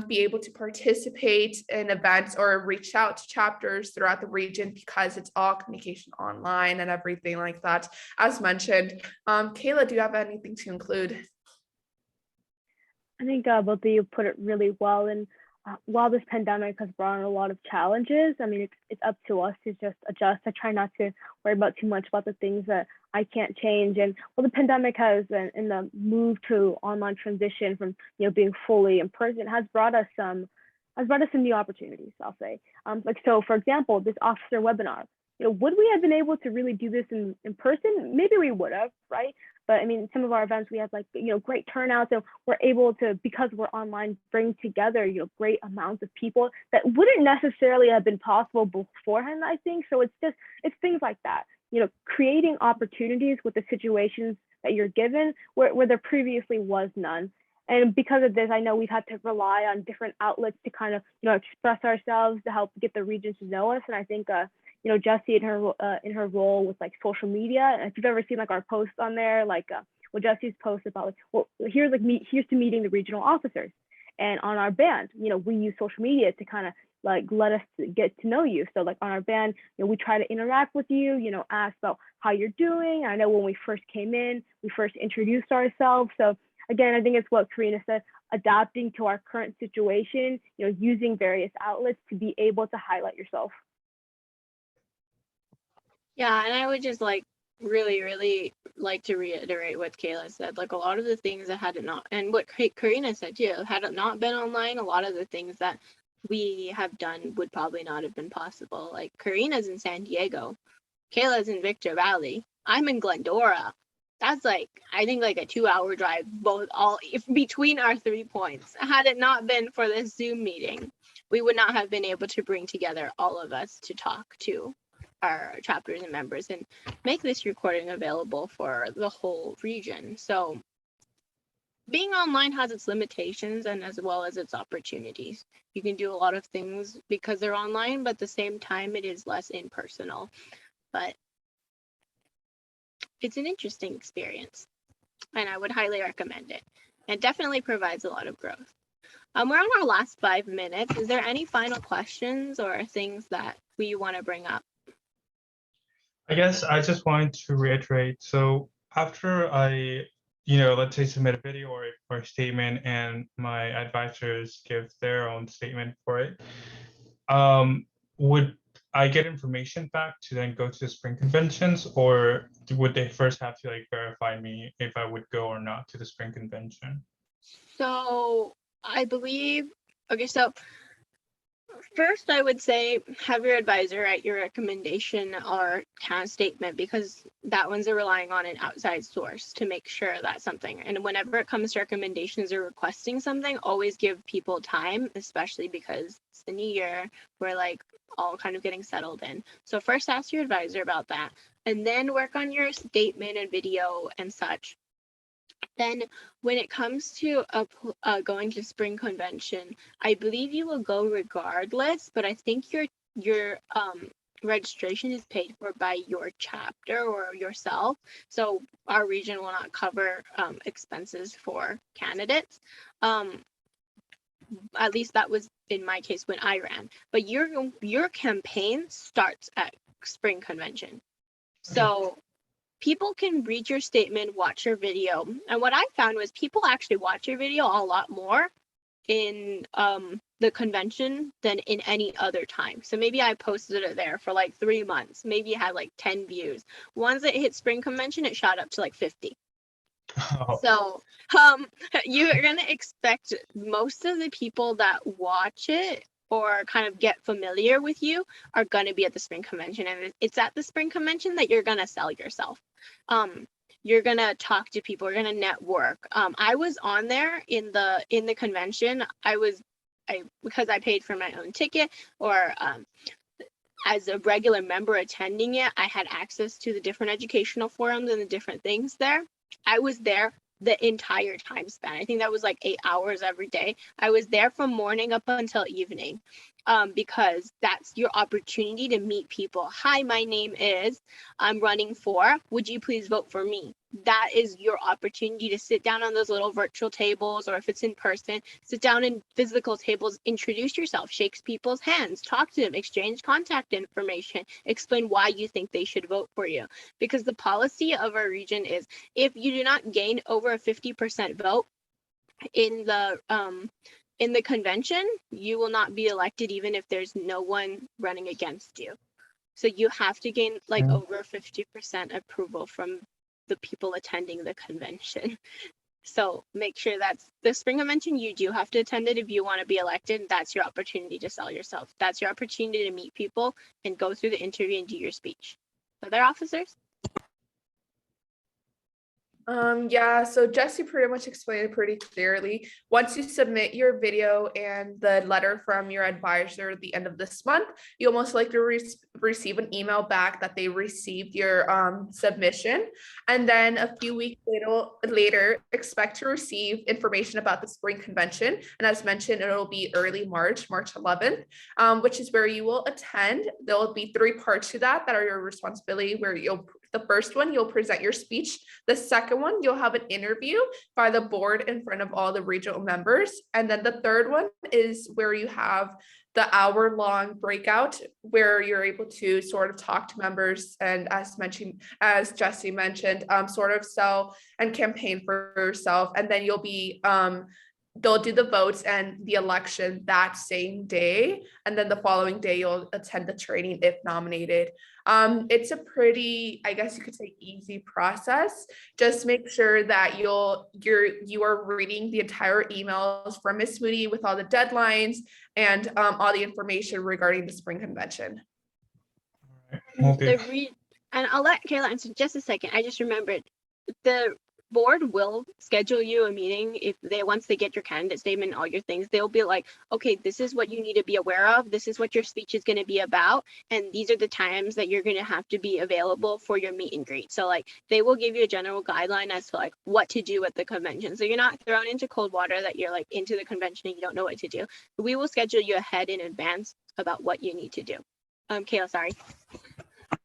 S2: be able to participate in events or reach out to chapters throughout the region because it's all communication online and everything like that. As mentioned, Kayla, do you have anything to include?
S3: I think both of you put it really well. And while this pandemic has brought on a lot of challenges, I mean, it's up to us to just adjust. I try not to worry about too much about the things that I can't change. And well, the pandemic has, and the move to online transition from being fully in person has brought us some new opportunities. I'll say, like so, for example, this officer webinar. Would we have been able to really do this in person? Maybe we would have, right? But I mean, some of our events, we have like, great turnouts, so we're able to, because we're online, bring together, great amounts of people that wouldn't necessarily have been possible beforehand, I think. So it's things like that, creating opportunities with the situations that you're given where there previously was none. And because of this, I know we've had to rely on different outlets to kind of, express ourselves to help get the regions to know us. And I think, Jessie in her role with like social media. And if you've ever seen like our posts on there, like Jessie's post about like, well, here's to meeting the regional officers. And on our band, we use social media to kind of like let us get to know you. So like on our band, we try to interact with you, ask about how you're doing. I know when we first came in, we first introduced ourselves. So again, I think it's what Karina said, adapting to our current situation, using various outlets to be able to highlight yourself.
S1: Yeah, and I would just like really like to reiterate what Kayla said. Like a lot of the things that had it not, and what Karina said too, had it not been online, a lot of the things that we have done would probably not have been possible. Like Karina's in San Diego, Kayla's in Victor Valley. I'm in Glendora. That's like, I think like a 2-hour drive, if between our 3 points. Had it not been for this Zoom meeting, we would not have been able to bring together all of us to talk to our chapters and members and make this recording available for the whole region. So being online has its limitations and as well as its opportunities. You can do a lot of things because they're online, but at the same time, it is less impersonal. But it's an interesting experience, and I would highly recommend it. It definitely provides a lot of growth. We're on our last 5 minutes. Is there any final questions or things that we want to bring up?
S4: I guess I just wanted to reiterate. So after I, let's say submit a video or a statement and my advisors give their own statement for it, would I get information back to then go to the spring conventions, or would they first have to like verify me if I would go or not to the spring convention?
S1: So I believe, okay, so first I would say have your advisor write your recommendation or kind of statement, because that one's relying on an outside source to make sure that's something. And whenever it comes to recommendations or requesting something, always give people time, especially because it's the new year. We're like all kind of getting settled in. So first ask your advisor about that, and then work on your statement and video and such. Then when it comes to going to spring convention, I believe you will go regardless, but I think your registration is paid for by your chapter or yourself. So our region will not cover expenses for candidates. At least that was in my case when I ran. But your campaign starts at spring convention. So people can read your statement, watch your video. And what I found was people actually watch your video a lot more in the convention than in any other time. So maybe I posted it there for like 3 months. Maybe it had like 10 views. Once it hit spring convention, it shot up to like 50.
S4: Oh,
S1: So you're going to expect most of the people that watch it or kind of get familiar with you are going to be at the spring convention. And it's at the spring convention that you're going to sell yourself. You're going to talk to people, you're going to network. I was on there in the convention. Because I paid for my own ticket, or as a regular member attending it, I had access to the different educational forums and the different things there. I was there the entire time span. I think that was like 8 hours every day. I was there from morning up until evening, because that's your opportunity to meet people. Hi, my name is, I'm running for, would you please vote for me? That is your opportunity to sit down on those little virtual tables, or if it's in person, sit down in physical tables, introduce yourself, shake people's hands, talk to them, exchange contact information, explain why you think they should vote for you. Because the policy of our region is, if you do not gain over a 50% vote in the convention, you will not be elected, even if there's no one running against you. So you have to gain like over 50% approval from the people attending the convention. So make sure that's the spring convention. You do have to attend it if you want to be elected. That's your opportunity to sell yourself. That's your opportunity to meet people and go through the interview and do your speech. Other officers?
S2: Yeah, so Jesse pretty much explained it pretty clearly. Once you submit your video and the letter from your advisor at the end of this month, you'll most likely receive an email back that they received your submission. And then a few weeks later, expect to receive information about the spring convention. And as mentioned, it'll be early March 11th, which is where you will attend. There will be 3 parts to that are your responsibility, where the first one, you'll present your speech. The second one, you'll have an interview by the board in front of all the regional members. And then the third one is where you have the hour-long breakout, where you're able to sort of talk to members and, as Jesse mentioned, sort of sell and campaign for yourself. And then you'll be they'll do the votes and the election that same day. And then the following day, you'll attend the training if nominated. It's a pretty, I guess you could say, easy process. Just make sure that you are reading the entire emails from Ms. Moody with all the deadlines and all the information regarding the spring convention.
S4: okay.
S1: And I'll let Kayla answer in just a second. I just remembered the board will schedule you a meeting if they once they get your candidate statement and all your things, they'll be like, okay, this is what you need to be aware of. This is what your speech is going to be about. And these are the times that you're going to have to be available for your meet and greet. So like they will give you a general guideline as to like what to do at the convention. So you're not thrown into cold water that you're like into the convention and you don't know what to do. We will schedule you ahead in advance about what you need to do. Kayla, sorry.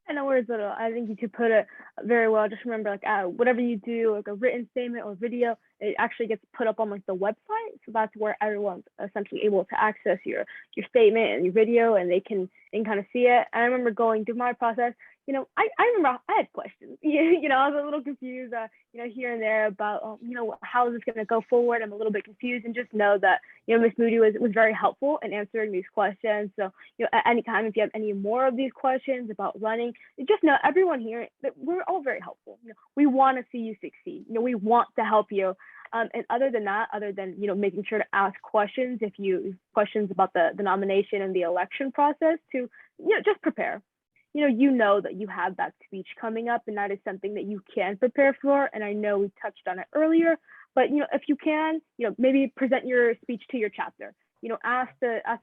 S3: And no worries at all. I think you could put it very well. Just remember, like whatever you do, like a written statement or video, it actually gets put up on like the website. So that's where everyone's essentially able to access your statement and your video, and they can kind of see it. And I remember going through my process. You know, I remember I had questions. You know, I was a little confused. You know, here and there about you know, how is this going to go forward? I'm a little bit confused, and just know that you know Miss Moody was very helpful in answering these questions. So you know, at any time if you have any more of these questions about running, just know everyone here that we're all very helpful. You know, we want to see you succeed. You know, we want to help you. And other than that, other than you know making sure to ask questions if you questions about the nomination and the election process, to you know just prepare. You know that you have that speech coming up, and that is something that you can prepare for. And I know we touched on it earlier, but you know if you can, you know maybe present your speech to your chapter. You know,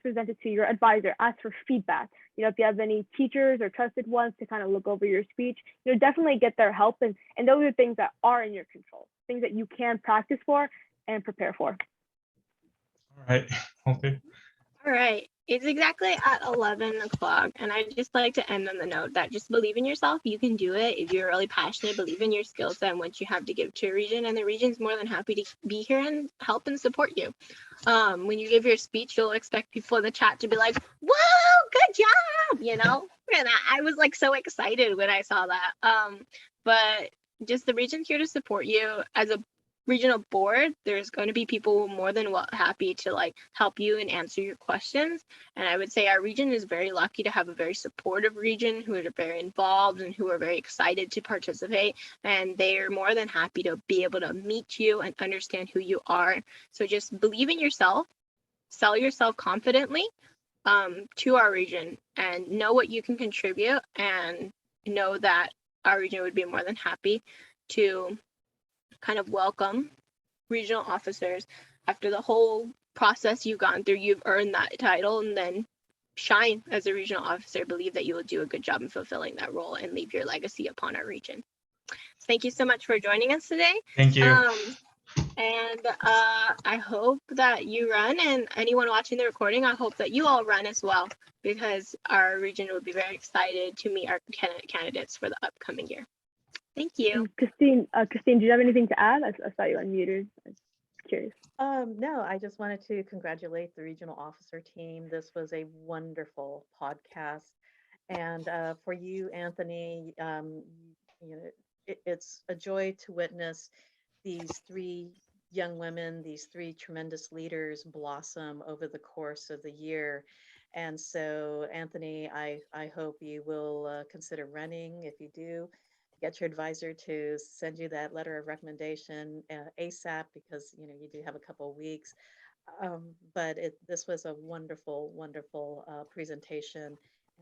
S3: present it to your advisor. Ask for feedback. You know, if you have any teachers or trusted ones to kind of look over your speech, you know, definitely get their help. And those are things that are in your control, things that you can practice for and prepare for.
S4: All right. Okay.
S1: All right. It's exactly at 11 o'clock. And I just like to end on the note that just believe in yourself. You can do it. If you're really passionate, believe in your skill set and what you have to give to a region. And the region's more than happy to be here and help and support you. When you give your speech, you'll expect people in the chat to be like, whoa, good job, you know? And I was like so excited when I saw that. But just the region's here to support you. As a regional board, there's going to be people more than happy to like help you and answer your questions. And I would say our region is very lucky to have a very supportive region who are very involved and who are very excited to participate. And they are more than happy to be able to meet you and understand who you are. So just believe in yourself, sell yourself confidently to our region, and know what you can contribute, and know that our region would be more than happy to kind of welcome regional officers. After the whole process you've gone through, you've earned that title, and then shine as a regional officer. Believe that you will do a good job in fulfilling that role and leave your legacy upon our region. Thank you so much for joining us today.
S4: Thank you.
S1: And I hope that you run, and anyone watching the recording, I hope that you all run as well, because our region will be very excited to meet our candidates for the upcoming year. Thank you.
S3: Christine, do you have anything to add? I saw you unmuted. I was curious.
S5: No, I just wanted to congratulate the regional officer team. This was a wonderful podcast. And for you, Anthony, you know, it's a joy to witness these three young women, these three tremendous leaders blossom over the course of the year. And so, Anthony, I hope you will consider running. If you do, get your advisor to send you that letter of recommendation ASAP, because you know you do have a couple of weeks. But this was a wonderful, wonderful presentation.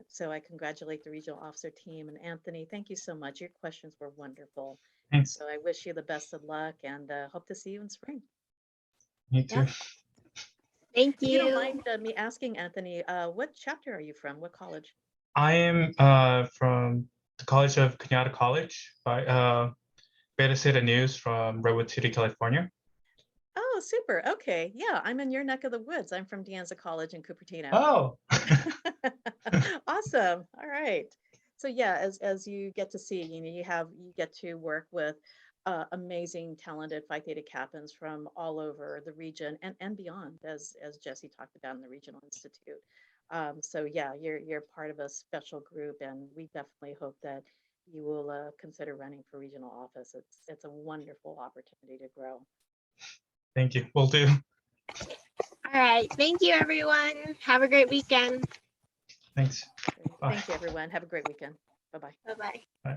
S5: So I congratulate the regional officer team. And Anthony, thank you so much. Your questions were wonderful.
S4: Thanks.
S5: So I wish you the best of luck, and hope to see you in spring.
S4: Me too.
S1: Yeah. Thank
S5: If you don't
S1: you.
S5: mind me asking, Anthony, what chapter are you from? What college?
S4: I am from the College of Kenyatta College by Beta Theta News from Redwood City, California.
S5: Oh, super. Okay. Yeah, I'm in your neck of the woods. I'm from De Anza College in Cupertino.
S4: Oh.
S5: Awesome. All right. So yeah, as you get to see, you know, you get to work with amazing, talented Phi Theta Kappas from all over the region and beyond, as Jesse talked about in the Regional Institute. So yeah, you're part of a special group, and we definitely hope that you will consider running for regional office. It's a wonderful opportunity to grow.
S4: Thank you. Will do.
S1: All right. Thank you, everyone. Have a great weekend.
S4: Thanks. Bye.
S5: Thank you, everyone. Have a great weekend. Bye-bye.
S1: Bye-bye.
S4: Bye.